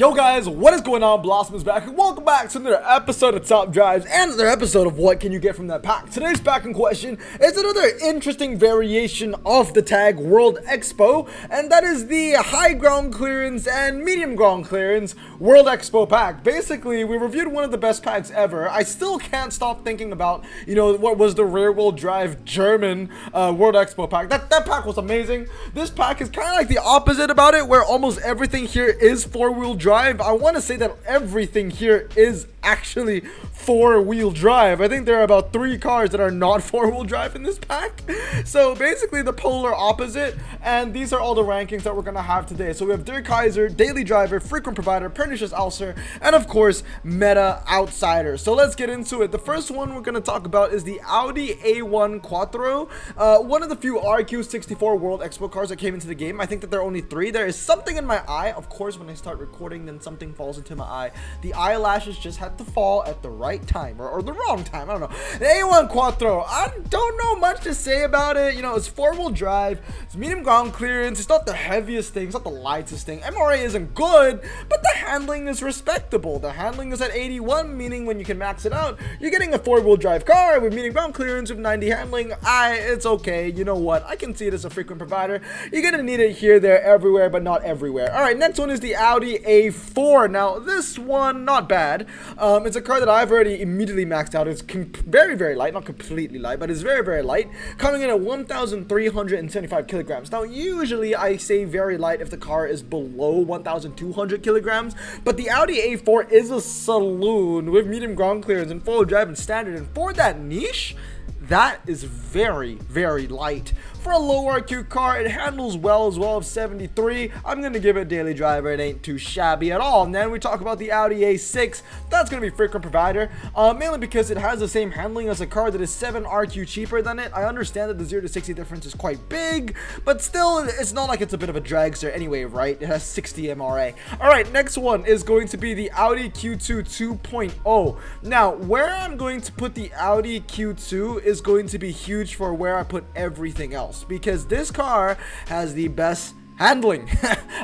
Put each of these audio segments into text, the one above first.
Yo guys, what is going on? Blossom is back and welcome back to another episode of Top Drives and another episode of What Can You Get From That Pack. Today's pack in question is another interesting variation of the tag World Expo, and that is the high ground clearance and medium ground clearance World Expo pack. Basically, we reviewed one of the best packs ever. I still can't stop thinking about, what was the rear wheel drive German World Expo pack. That pack was amazing. This pack is kind of like the opposite about it, where almost everything here is four-wheel drive. I want to say that everything here is actually four-wheel drive. I think there are about 3 cars that are not four-wheel drive in this pack. So basically the polar opposite, and these are all the rankings that we're gonna have today. So we have Dirk Kaiser, Daily Driver, Frequent Provider, Pernicious Ulcer, and of course Meta Outsider. So let's get into it. The first one we're gonna talk about is the Audi A1 Quattro, one of the few RQ64 World Expo cars that came into the game. I think that there are only 3. There is something in my eye. Of course, when I start recording, then something falls into my eye. The eyelashes just had to fall at the right time or the wrong time. I don't know. The A1 Quattro, I don't know much to say about it. It's four-wheel drive, it's medium ground clearance, it's not the heaviest thing, it's not the lightest thing. MRA isn't good, but the handling is respectable. The handling is at 81, meaning when you can max it out, you're getting a four-wheel drive car with medium ground clearance with 90 handling. It's okay. You know what? I can see it as a frequent provider. You're gonna need it here, there, everywhere, but not everywhere. All right, next one is the Audi A4. Now, this one, not bad. It's a car that I've already immediately maxed out. It's very, very light, not completely light, but it's very, very light, coming in at 1,375 kilograms. Now, usually I say very light if the car is below 1,200 kilograms, but the Audi A4 is a saloon with medium ground clearance and four-wheel drive and standard, and for that niche, that is very, very light. For a low RQ car, it handles well as well of 73. I'm going to give it Daily Driver. It ain't too shabby at all. And then we talk about the Audi A6. That's going to be frequent provider, mainly because it has the same handling as a car that is 7 RQ cheaper than it. I understand that the 0 to 60 difference is quite big, but still, it's not like it's a bit of a dragster anyway, right? It has 60 MRA. All right, next one is going to be the Audi Q2 2.0. Now, where I'm going to put the Audi Q2 is going to be huge for where I put everything else, because this car has the best handling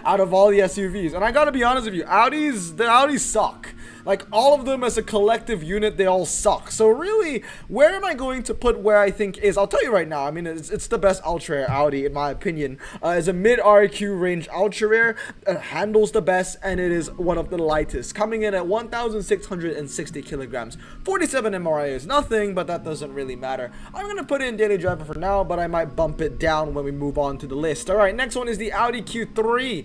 out of all the SUVs. And I gotta be honest with you, the Audis suck. Like, all of them as a collective unit, they all suck. So really, where am I going to put where I think is? I'll tell you right now. I mean, it's the best ultra rare Audi in my opinion. It's a mid RQ range ultra rare. It handles the best, and it is one of the lightest, coming in at 1,660 kilograms. 47 MRA is nothing, but that doesn't really matter. I'm gonna put in Daily Driver for now, but I might bump it down when we move on to the list. All right, next one is the Audi Q3.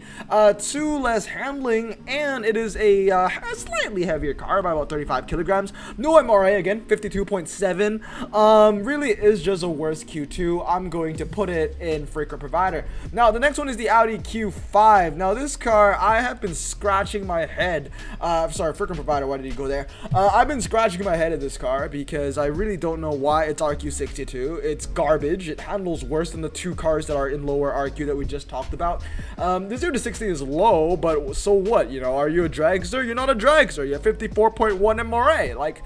2 less handling, and it is a slightly heavier car by about 35 kilograms. No MRA, again, 52.7. Really is just a worse Q2. I'm going to put it in frequent provider. Now, the next one is the Audi Q5. Now, this car, I have been scratching my head. Sorry, frequent provider, why did you go there? I've been scratching my head at this car because I really don't know why it's RQ62. It's garbage. It handles worse than the 2 cars that are in lower RQ that we just talked about. The 0 to 60 is low, but so what? Are you a dragster? You're not a dragster. You have 54.1 MRA. Like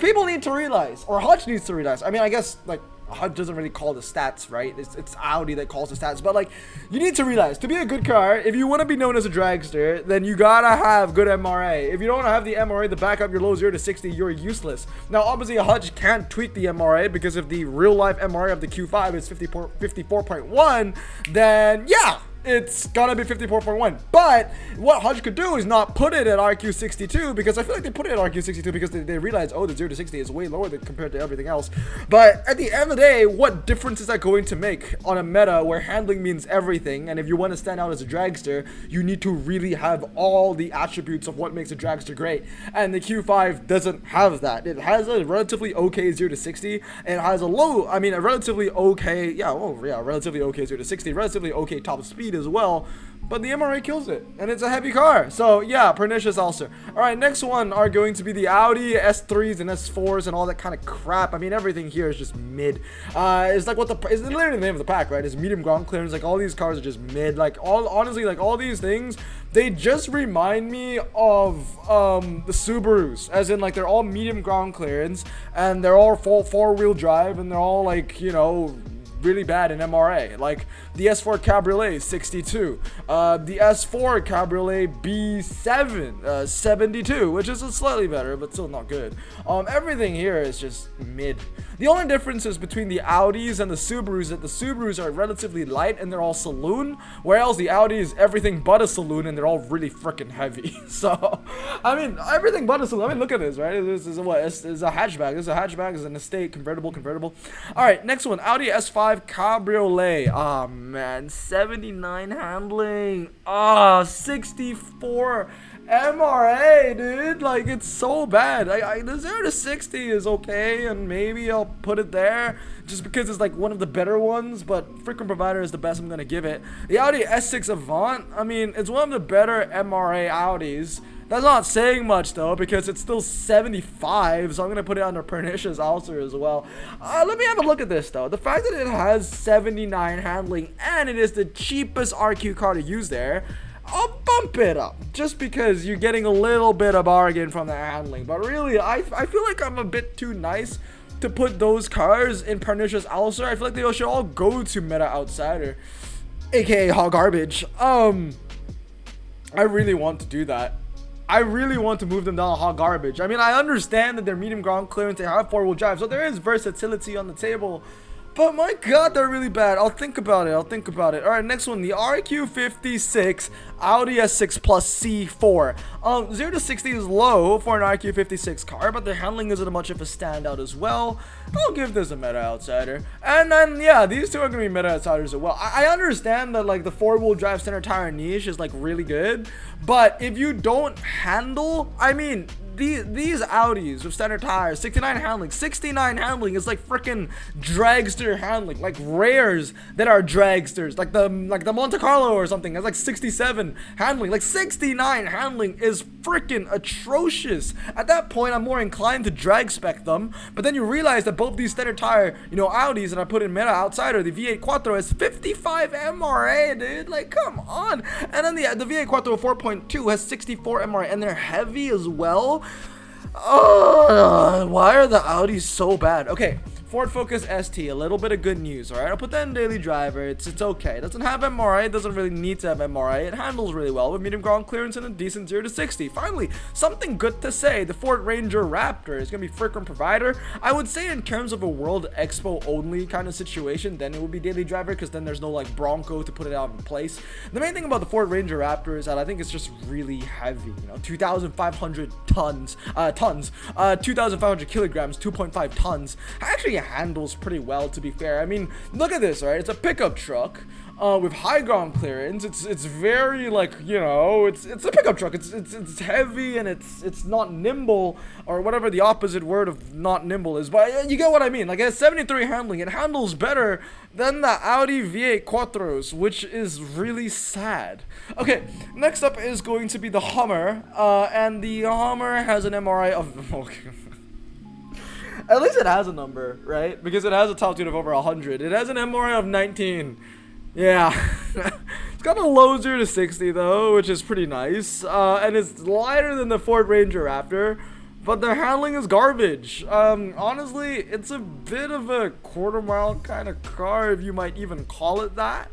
people need to realize, or Hutch needs to realize. I mean, I guess like Hutch doesn't really call the stats, right? It's Audi that calls the stats, but like, you need to realize, to be a good car, if you want to be known as a dragster, then you gotta have good MRA. If you don't have the MRA to back up your low 0 to 60, you're useless. Now, obviously, Hutch can't tweak the MRA, because if the real life MRA of the Q5 is 54.1, then yeah, it's gonna be 54.1. But what Hutch could do is not put it at RQ62, because I feel like they put it at RQ62 because they realize, oh, the 0 to 60 is way lower than compared to everything else. But at the end of the day, what difference is that going to make on a meta where handling means everything? And if you want to stand out as a dragster, you need to really have all the attributes of what makes a dragster great. And the Q5 doesn't have that. It has a relatively okay 0 to 60, and it has a relatively okay, relatively okay 0 to 60, relatively okay top speed as well, but the MRA kills it, and it's a heavy car. So yeah, Pernicious Ulcer. All right, next one are going to be the Audi S3s and S4s and all that kind of crap. I mean, everything here is just mid. It's like it's literally the name of the pack, right? It's medium ground clearance. Like, all these cars are just mid. Like, honestly, like, all these things, they just remind me of the Subarus, as in, like, they're all medium ground clearance, and they're all four-wheel drive, and they're all, like, really bad in MRA. Like the S4 Cabriolet 62, the S4 Cabriolet B7 72, which is slightly better but still not good. Everything here is just mid. The only differences between the Audis and the Subarus is that the Subarus are relatively light and they're all saloon, whereas the Audi is everything but a saloon and they're all really freaking heavy. So, I mean, everything but a saloon. I mean, look at this, right? This is what? It's a hatchback. This is a hatchback. It's an estate convertible. All right, next one, Audi S5 Cabriolet. Oh man, 79 handling. 64 MRA, dude. Like, it's so bad. The 0 to 60 is okay, and maybe I'll put it there just because it's like one of the better ones, but freaking provider is the best I'm gonna give it. The Audi S6 Avant, I mean, it's one of the better MRA Audis. That's not saying much though, because it's still 75, so I'm gonna put it under pernicious ulcer as well. Let me have a look at this though. The fact that it has 79 handling and it is the cheapest RQ car to use there, I'll bump it up just because you're getting a little bit of bargain from the handling. But really, I feel like I'm a bit too nice to put those cars in pernicious ulcer. I feel like they should all go to Meta Outsider, aka hot garbage. I really want to do that. I really want to move them down hot garbage. I mean, I understand that they're medium ground clearance, they have four-wheel drive, so there is versatility on the table. But my god, they're really bad. I'll think about it. Alright, next one. The RQ56 Audi S6 Plus C4. 0 to 60 is low for an RQ56 car, but the handling isn't much of a standout as well. I'll give this a Meta Outsider. And then, yeah, these two are going to be Meta Outsiders as well. I understand that, like, the four-wheel drive center tire niche is, like, really good. But if you don't handle, I mean, these Audis with standard tires, 69 handling is like freaking dragster handling, like rares that are dragsters, like the Monte Carlo or something. That's like 67 handling. Like 69 handling is freaking atrocious. At that point, I'm more inclined to drag spec them. But then you realize that both these standard tire, Audis that I put in Meta Outsider, the V8 Quattro has 55 MRA, dude. Like, come on. And then the V8 Quattro 4.2 has 64 MRA, and they're heavy as well. Oh, why are the Audis so bad? Okay, Ford Focus ST, a little bit of good news, alright? I'll put that in daily driver. It's okay. It doesn't have MRI. It doesn't really need to have MRI. It handles really well with medium ground clearance and a decent 0 to 60. Finally, something good to say. The Ford Ranger Raptor is going to be freaking provider. I would say in terms of a World Expo only kind of situation, then it would be daily driver because then there's no like Bronco to put it out in place. The main thing about the Ford Ranger Raptor is that I think it's just really heavy. 2,500 tons, 2,500 kilograms, 2.5 tons. Actually handles pretty well, to be fair. I mean, look at this, right? It's a pickup truck with high ground clearance. It's very like, it's a pickup truck. It's heavy and it's not nimble, or whatever the opposite word of not nimble is, but you get what I mean. Like, it has 73 handling. It handles better than the Audi V8 Quattros, which is really sad. Okay, next up is going to be the Hummer, and the Hummer has an MRI of at least it has a number, right? Because it has a top speed of over 100. It has an MRI of 19. Yeah. It's got a low 0 to 60 though, which is pretty nice. And it's lighter than the Ford Ranger Raptor, but the handling is garbage. Honestly, it's a bit of a quarter mile kind of car, if you might even call it that.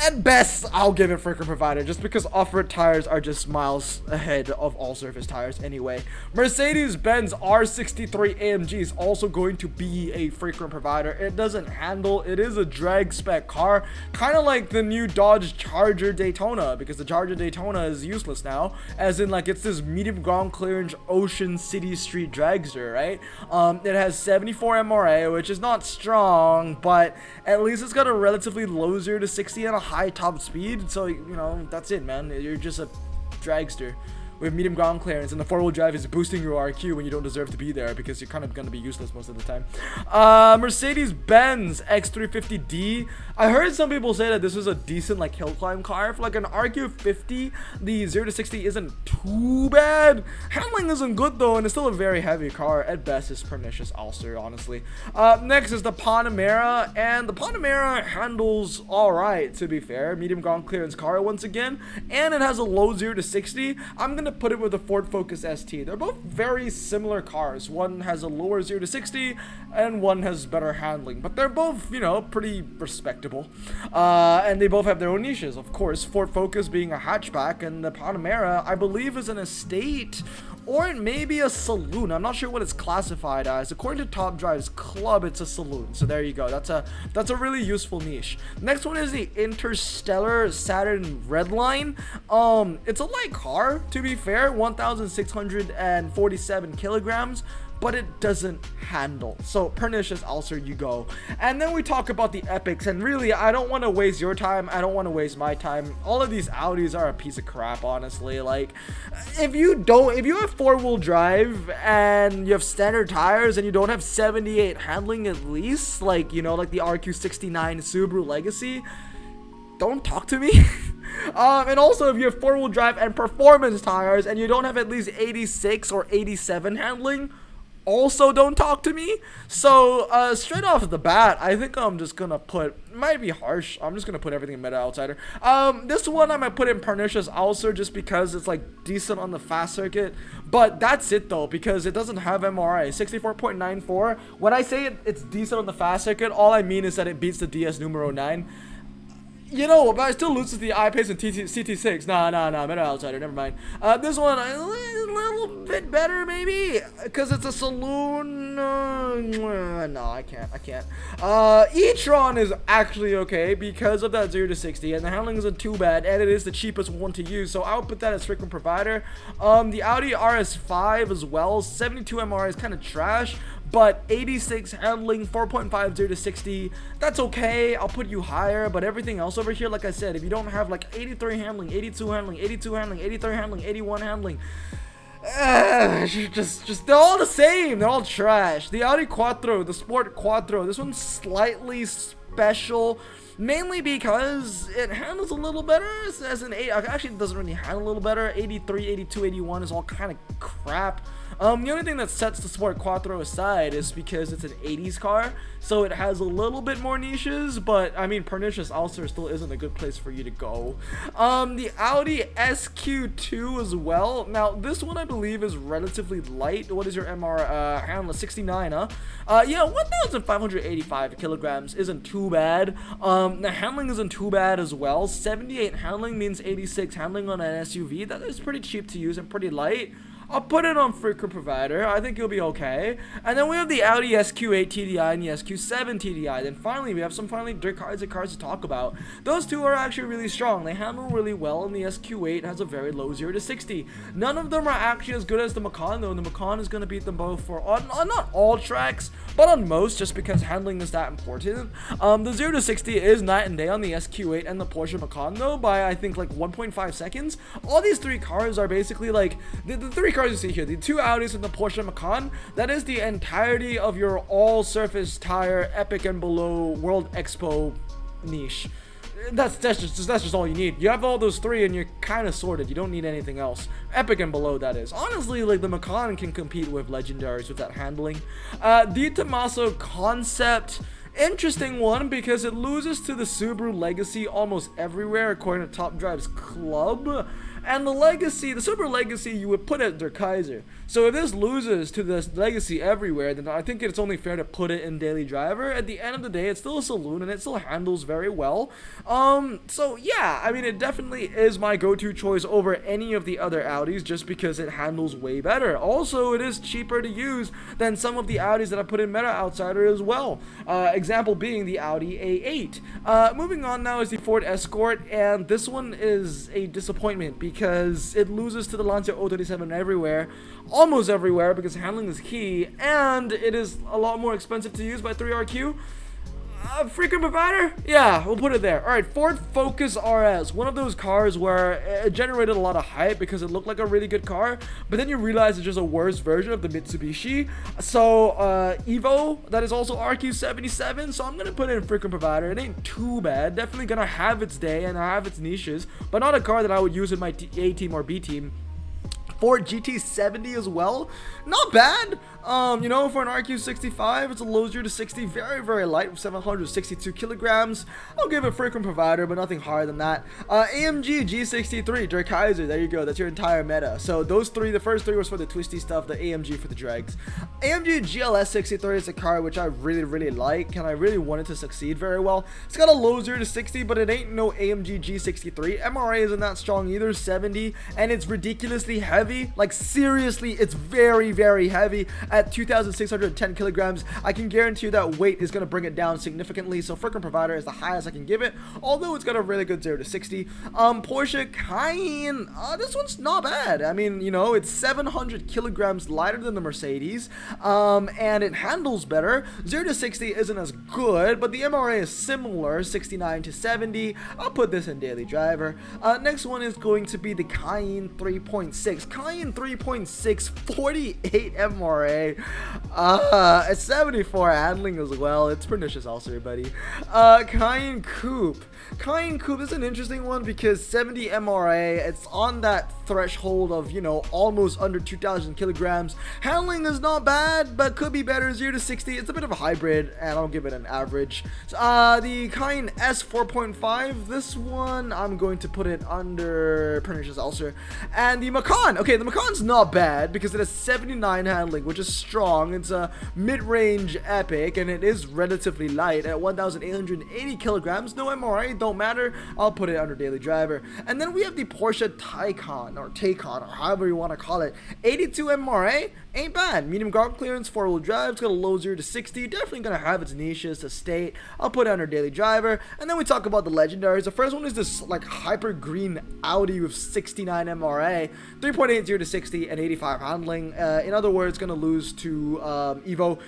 At best, I'll give it freaking provider, just because off-road tires are just miles ahead of all-surface tires anyway. Mercedes-Benz R63 AMG is also going to be a freaking provider. It doesn't handle. It is a drag spec car, kind of like the new Dodge Charger Daytona, because the Charger Daytona is useless now, as in like it's this medium ground clearance ocean city street dragster, right? It has 74 MRA, which is not strong, but at least it's got a relatively low 0 to 60 and a high top speed, so that's it, man. You're just a dragster with medium ground clearance, and the four-wheel drive is boosting your RQ when you don't deserve to be there because you're kind of going to be useless most of the time. Mercedes-Benz X350D. I heard some people say that this was a decent like hill climb car. For like an RQ50, the 0 to 60 isn't too bad. Handling isn't good though, and it's still a very heavy car. At best, it's pernicious ulcer, honestly. Next is the Panamera, and the Panamera handles alright, to be fair. Medium ground clearance car once again, and it has a low 0 to 60. I'm gonna going to put it with the Ford Focus ST. They're both very similar cars. One has a lower 0 to 60 and one has better handling, but they're both, you know, pretty respectable. And they both have their own niches. Of course, Ford Focus being a hatchback, and the Panamera, I believe, is an estate, or it may be a saloon. I'm not sure what it's classified as. According to Top Drive's Club, it's a saloon. So there you go. That's a really useful niche. Next one is the Interstellar Saturn Redline. It's a light car, to be fair, 1,647 kilograms. But it doesn't handle. So pernicious ulcer you go. And then we talk about the epics, and really, I don't want to waste your time. I don't want to waste my time. All of these Audis are a piece of crap, honestly. Like, if you have 4-wheel drive and you have standard tires and you don't have 78 handling at least, like, you know, like the RQ69 Subaru Legacy, don't talk to me. And also, if you have 4-wheel drive and performance tires and you don't have at least 86 or 87 handling, also don't talk to me. So straight off the bat, I think I'm just gonna put, might be harsh, I'm just gonna put everything in Meta Outsider. This one I might put in Pernicious Ulcer just because it's like decent on the fast circuit, but that's it though, because it doesn't have MRI. 64.94. When I say it's decent on the fast circuit, all I mean is that it beats the DS numero 9. You know, but I still loses the I-Pace and CT6. Nah, Meta Outsider, never mind. This one, a little bit better, maybe, because it's a saloon. No, I can't. E-Tron is actually okay because of that 0 to 60, and the handling isn't too bad, and it is the cheapest one to use, so I'll put that as frequent provider. The Audi RS5 as well, 72 MR is kind of trash, but 86 handling, 4.5 0 to 60, that's okay. I'll put you higher, but everything else over here, like I said, if you don't have like 83 handling, 82 handling, 82 handling, 83 handling, 81 handling, just they're all the same. They're all trash. The Audi Quattro, the Sport Quattro, this one's slightly special, mainly because it handles a little better as an 8. Actually, it doesn't really handle a little better. 83, 82, 81 is all kind of crap. The only thing that sets the Sport Quattro aside is because it's an 80s car, so it has a little bit more niches, but I mean, Pernicious Ulcer still isn't a good place for you to go. The Audi SQ2 as well. Now, this one I believe is relatively light. What is your MR handle? 69, huh? Yeah, 1,585 kilograms isn't too bad. The handling isn't too bad as well. 78 handling means 86 handling on an SUV. That is pretty cheap to use and pretty light. I'll put it on frequent provider. I think it'll be okay. And then we have the Audi SQ8 TDI and the SQ7 TDI. Then finally, we have some dirt cars to talk about. Those two are actually really strong. They handle really well, and the SQ8 has a very low 0 to 60. None of them are actually as good as the Macan, though. The Macan is going to beat them both on not all tracks, but on most, just because handling is that important. The 0 to 60 is night and day on the SQ8 and the Porsche Macan, though, by I think like 1.5 seconds. All these three cars are basically like the three cars you see here, the two Audis and the Porsche Macan. That is the entirety of your all-surface tire epic and below World Expo niche. That's just all you need. You have all those three and you're kind of sorted. You don't need anything else. Epic and below, that is. Honestly, like, the Macan can compete with legendaries with that handling. The Tommaso Concept, interesting one because it loses to the Subaru Legacy almost everywhere according to Top Drive's Club. And the Legacy, the Subaru Legacy, you would put at Der Kaiser. So if this loses to this Legacy everywhere, then I think it's only fair to put it in Daily Driver. At the end of the day, it's still a saloon and it still handles very well. So yeah, I mean, it definitely is my go-to choice over any of the other Audis just because it handles way better. Also, it is cheaper to use than some of the Audis that I put in Meta Outsider as well. Example being the Audi A8. Moving on now is the Ford Escort, and this one is a disappointment because it loses to the Lancia 037 everywhere, almost everywhere, because handling is key, and it is a lot more expensive to use by 3RQ. Frequent provider? Yeah, we'll put it there. Alright, Ford Focus RS. One of those cars where it generated a lot of hype because it looked like a really good car, but then you realize it's just a worse version of the Mitsubishi. So, Evo, that is also RQ77, so I'm gonna put it in frequent provider. It ain't too bad. Definitely gonna have its day and have its niches, but not a car that I would use in my A team or B team. Ford GT70 as well, not bad. You know, for an RQ65, it's a low 0 to 60, very light with 762 kilograms. I'll give it frequent provider, but nothing higher than that. AMG G63, Der Kaiser, there you go, that's your entire meta. So those three, the first three was for the twisty stuff, the AMG for the dregs. AMG GLS63 is a car which I really like, and I really wanted to succeed very well. It's got a low 0 to 60, but it ain't no AMG G63. MRA isn't that strong either, 70, and it's ridiculously heavy. Like seriously, it's very heavy at 2,610 kilograms. I can guarantee you that weight is going to bring it down significantly, so freaking provider is the highest I can give it, although it's got a really good 0 to 60. Porsche Cayenne, this one's not bad. I mean, you know, it's 700 kilograms lighter than the Mercedes, and it handles better. 0 to 60 isn't as good, but the MRA is similar, 69 to 70. I'll put this in daily driver. Next one is going to be the Cayenne 3.6. Cayenne 3.6, 48 MRA. It's 74 handling as well. It's pernicious also, buddy. Cayenne Coupe. Cayenne Coupe is an interesting one because 70 MRA, it's on that threshold of, you know, almost under 2,000 kilograms. Handling is not bad, but could be better. 0 to 60, it's a bit of a hybrid, and I'll give it an average. The Cayenne S 4.5, this one, I'm going to put it under pernicious ulcer. And the Macan, okay, the Macan's not bad because it has 79 handling, which is strong. It's a mid-range epic, and it is relatively light at 1,880 kilograms. No MRA, don't matter. I'll put it under daily driver. And then we have the Porsche Taycan, or however you want to call it. 82 MRA, ain't bad. Medium ground clearance, 4-wheel drive. It's got a low 0 to 60. Definitely gonna have its niches to state. I'll put it under daily driver. And then we talk about the legendaries. The first one is this like hyper green Audi with 69 MRA, 3.8 0 to 60, and 85 handling. In other words, gonna lose to Evo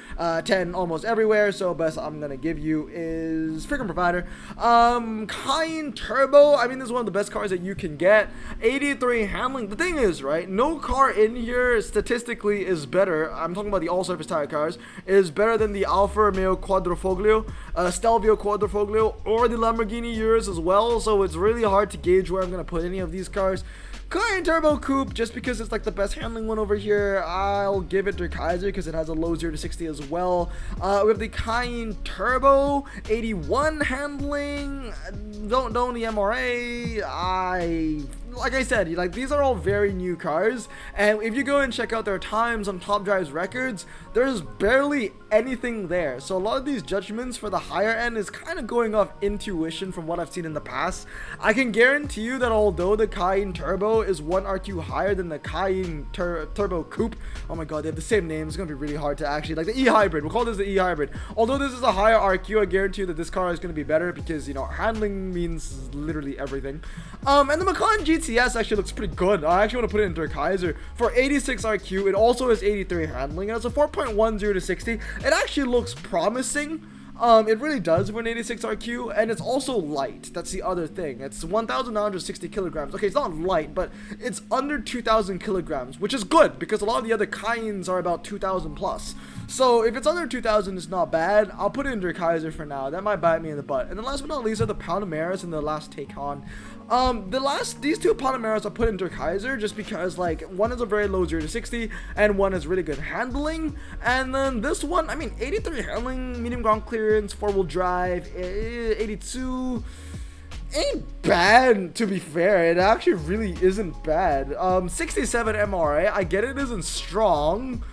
10 almost everywhere. So best I'm gonna give you is freaking provider. Cayenne Turbo, I mean, this is one of the best cars that you can get. 83 handling. The thing is, right, no car in here statistically is better. I'm talking about the all-surface tire cars, is better than the Alfa Romeo Quadrifoglio, Stelvio Quadrifoglio, or the Lamborghini Urus as well. So it's really hard to gauge where I'm gonna put any of these cars. Cayenne Turbo Coupe, just because it's like the best handling one over here, I'll give it to Kaiser because it has a low 0 to 60 as well. We have the Cayenne Turbo, 81 handling, don't know the MRA. Like I said, like these are all very new cars, and if you go and check out their times on Top Drive's records, there's barely anything there. So a lot of these judgments for the higher end is kind of going off intuition from what I've seen in the past. I can guarantee you that although the Cayenne Turbo is 1 RQ higher than the Cayenne Turbo Coupe, oh my god, they have the same name. It's gonna be really hard to actually, like the E-Hybrid, we'll call this the E-Hybrid. Although this is a higher RQ, I guarantee you that this car is gonna be better because, you know, handling means literally everything. And the Macan GTS actually looks pretty good. I actually want to put it in Der Kaiser for 86 RQ. It also has 83 handling. It has a 4.1 0 to 60. It actually looks promising. It really does for an 86 RQ, and it's also light. That's the other thing. It's 1,960 kilograms. Okay, it's not light, but it's under 2,000 kilograms, which is good because a lot of the other Cayennes are about 2,000 plus. So if it's under 2,000, it's not bad. I'll put it in Der Kaiser for now. That might bite me in the butt. And then last but not least are the Panameras and the last Taycan. These two Panameras I put in Der Kaiser just because, like, one is a very low 0 to 60 and one is really good handling. And then this one, I mean, 83 handling, medium ground clearance, 4-wheel drive, 82 ain't bad, to be fair. It actually really isn't bad. 67 MRA, I get it isn't strong,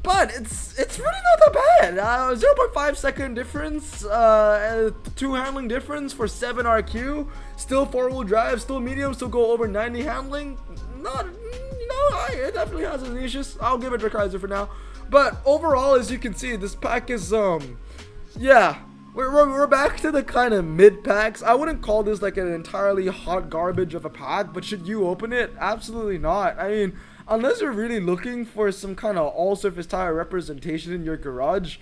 but it's really not that bad. 0.5 second difference, 2 handling difference for 7 RQ, still 4-wheel drive, still medium, still go over 90 handling. Not, you know, it definitely has its niches. I'll give it to Kaiser for now. But overall, as you can see, this pack is, yeah, we're back to the kind of mid packs. I wouldn't call this like an entirely hot garbage of a pack, but should you open it? Absolutely not. I mean, unless you're really looking for some kind of all-surface tire representation in your garage,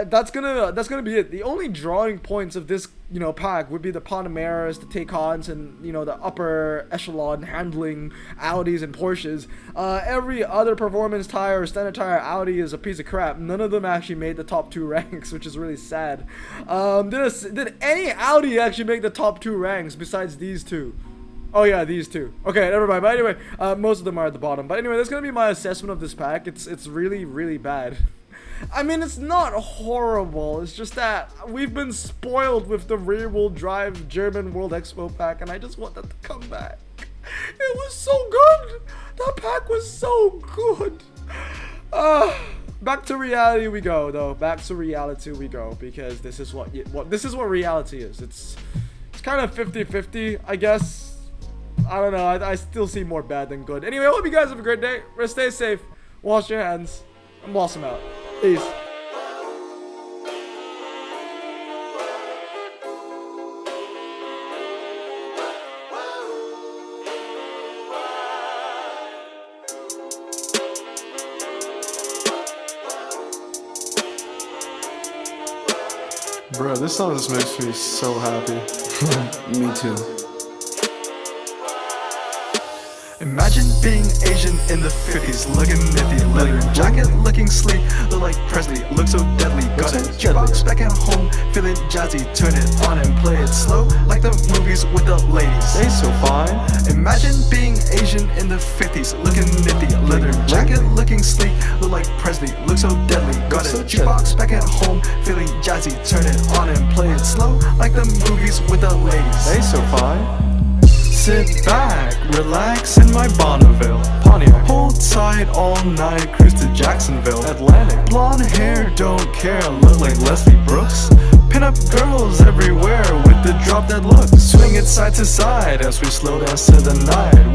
that's gonna be it. The only drawing points of this, you know, pack would be the Panameras, the Taycans, and, you know, the upper echelon handling Audis and Porsches. Every other performance tire or standard tire Audi is a piece of crap. None of them actually made the top 2 ranks, which is really sad. Did any Audi actually make the top 2 ranks besides these two? Oh yeah, these two. Okay, never mind. But anyway, most of them are at the bottom. But anyway, that's gonna be my assessment of this pack. It's really, really bad. I mean, it's not horrible. It's just that we've been spoiled with the rear-wheel drive German World Expo pack, and I just want that to come back. It was so good. That pack was so good. Back to reality we go, though. Back to reality we go, because this is what reality is. It's kind of 50-50, I guess. I don't know. I still see more bad than good. Anyway, I hope you guys have a great day. Stay safe. Wash your hands. And blossom out. Peace. Bro, this song just makes me so happy. Me too. Imagine being Asian in the 50s, looking nifty, leather jacket, looking sleek, look like Presley, look so deadly. Got a jukebox back at home, feeling jazzy, turn it on and play it slow, like the movies with the ladies. They so fine. Imagine being Asian in the 50s, looking nifty, leather jacket, looking sleek, look like Presley, look so deadly. Got a jukebox back at home, feeling jazzy, turn it on and play it slow, like the movies with the ladies. They so fine. Sit back, relax in my Bonneville Pontiac. Hold tight all night, cruise to Jacksonville Atlantic. Blonde hair, don't care, look like Leslie Brooks. Pin up girls everywhere with the drop dead look. Swing it side to side as we slow dance to the night.